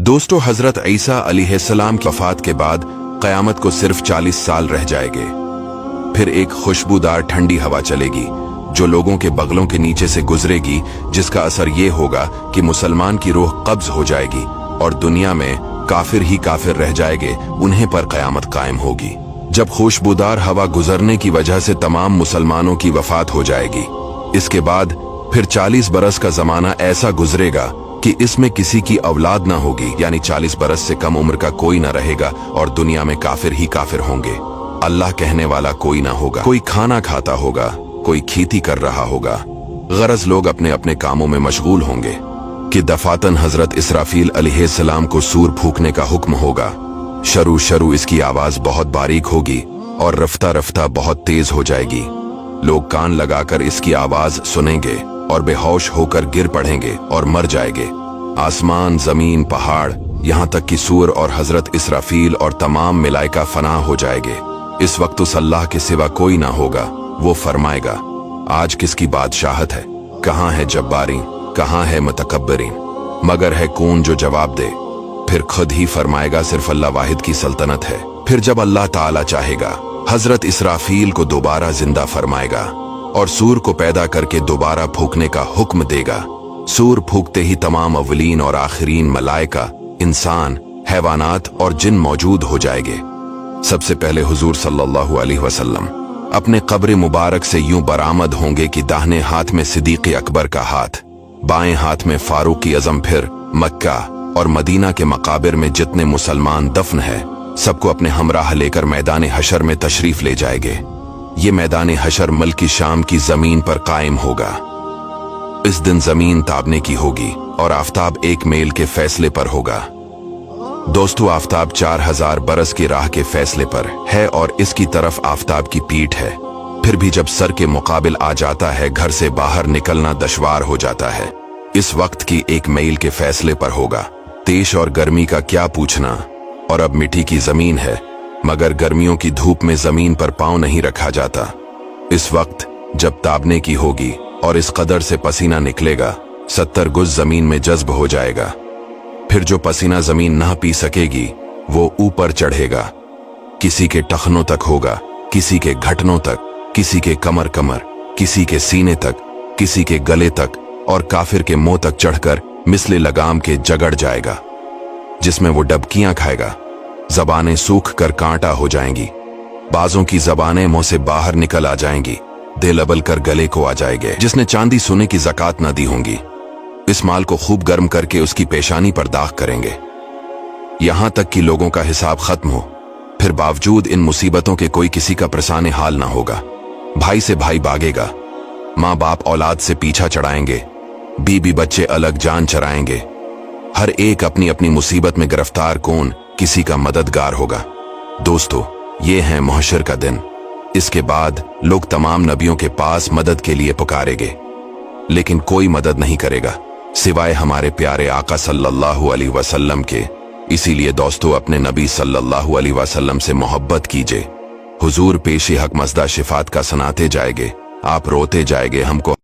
दोस्तों, हजरत ईसा अलैहिस्सलाम की वफात के बाद क़यामत को सिर्फ 40 साल रह जाएंगे। फिर एक खुशबूदार ठंडी हवा चलेगी जो लोगों के बगलों के नीचे से गुजरेगी, जिसका असर ये होगा कि मुसलमान की रूह कब्ज हो जाएगी और दुनिया में काफिर ही काफिर रह जाएंगे, उन्हें पर क़यामत कायम होगी। जब खुशबूदार हवा गुजरने की वजह से तमाम मुसलमानों की वफात हो जाएगी, इसके बाद फिर 40 बरस का जमाना ऐसा गुजरेगा कि इसमें किसी की औलाद ना होगी, यानी 40 बरस से कम उम्र का कोई ना रहेगा और दुनिया में काफिर ही काफिर होंगे। अल्लाह कहने वाला कोई ना होगा। कोई खाना खाता होगा, कोई खेती कर रहा होगा, गरज लोग अपने अपने कामों में मशगूल होंगे कि दफातन हजरत इसराफील अलैहिस्सलाम को सूर फूंकने का हुक्म होगा। शरू इसकी आवाज बहुत बारीक होगी और रफ्ता रफ्ता बहुत तेज हो जाएगी। लोग कान लगाकर इसकी आवाज सुनेंगे और बेहोश होकर गिर पड़ेंगे और मर जाएंगे। आसमान, जमीन, पहाड़, यहाँ तक कि सूर और हजरत इसराफील और तमाम मलाइका फना हो जाएंगे। इस वक्त उस अल्लाह के सिवा कोई ना होगा। वो फरमाएगा, आज किसकी बादशाहत है? कहाँ है जब्बारी, कहाँ है मुतकब्बरीन? मगर है कौन जो जवाब दे? फिर खुद ही फरमाएगा, सिर्फ अल्लाह वाहिद की सल्तनत है। फिर जब अल्लाह ताला चाहेगा, हजरत इसराफील को दोबारा जिंदा फरमाएगा और सूर को पैदा करके दोबारा फूंकने का हुक्म देगा। सूर फूंकते ही तमाम अव्वलीन और आखिरीन मलाइका, इंसान, हैवानात और जिन मौजूद हो जाएंगे। सबसे पहले हुजूर सल्लल्लाहु अलैहि वसल्लम अपने कब्र मुबारक से यूं बरामद होंगे कि दाहिने हाथ में सिद्दीक़ अकबर का हाथ, बाएं हाथ में फारूक आज़म। फिर मक्का और मदीना के मकाबिर में जितने मुसलमान दफन है, सबको अपने हमराह लेकर मैदान हशर में तशरीफ ले जाएंगे। ये मैदान हशर मुल्क शाम की जमीन पर कायम होगा। इस दिन जमीन ताबने की होगी और आफताब एक मेल के फैसले पर होगा। दोस्तों, आफताब 4000 बरस की राह के फैसले पर है और इसकी तरफ आफताब की पीठ है। फिर भी जब सर के मुकाबिल आ जाता है, घर से बाहर निकलना दुश्वार हो जाता है। इस वक्त की एक मील के फैसले पर होगा। तेज और गर्मी का क्या पूछना, और अब मिट्टी की जमीन है, मगर गर्मियों की धूप में जमीन पर पांव नहीं रखा जाता। इस वक्त जब ताबने की होगी और इस कदर से पसीना निकलेगा, 70 गुज जमीन में जज्ब हो जाएगा। फिर जो पसीना जमीन ना पी सकेगी, वो ऊपर चढ़ेगा। किसी के टखनों तक होगा, किसी के घटनों तक, किसी के कमर, किसी के सीने तक, किसी के गले तक और काफिर के मुंह तक चढ़कर मिसले लगाम के जगड़ जाएगा, जिसमें वो डबकियां खाएगा। जबानें सूख कर कांटा हो जाएंगी, बाजों की जबानें मुंह से बाहर निकल आ जाएंगी, दिल अबल कर गले को आ जाएंगे। जिसने चांदी सोने की ज़कात न दी होंगी, इस माल को खूब गर्म करके उसकी पेशानी पर दाग करेंगे, यहां तक कि लोगों का हिसाब खत्म हो। फिर बावजूद इन मुसीबतों के कोई किसी का परेशान हाल ना होगा। भाई से भाई भागेगा, माँ बाप औलाद से पीछा चढ़ाएंगे, बीबी बच्चे अलग जान चराएंगे। हर एक अपनी अपनी मुसीबत में गिरफ्तार, कौन किसी का मददगार होगा। दोस्तों, ये है महशर का दिन। इसके बाद लोग तमाम नबियों के पास मदद के लिए पुकारेंगे, लेकिन कोई मदद नहीं करेगा सिवाय हमारे प्यारे आका सल्लल्लाहु अलैहि वसल्लम के। इसीलिए दोस्तों, अपने नबी सल्लल्लाहु अलैहि वसल्लम से मोहब्बत कीजिए। हुजूर पेशी हक मज़दा शिफात का सुनाते जाएंगे, आप रोते जाएंगे, हमको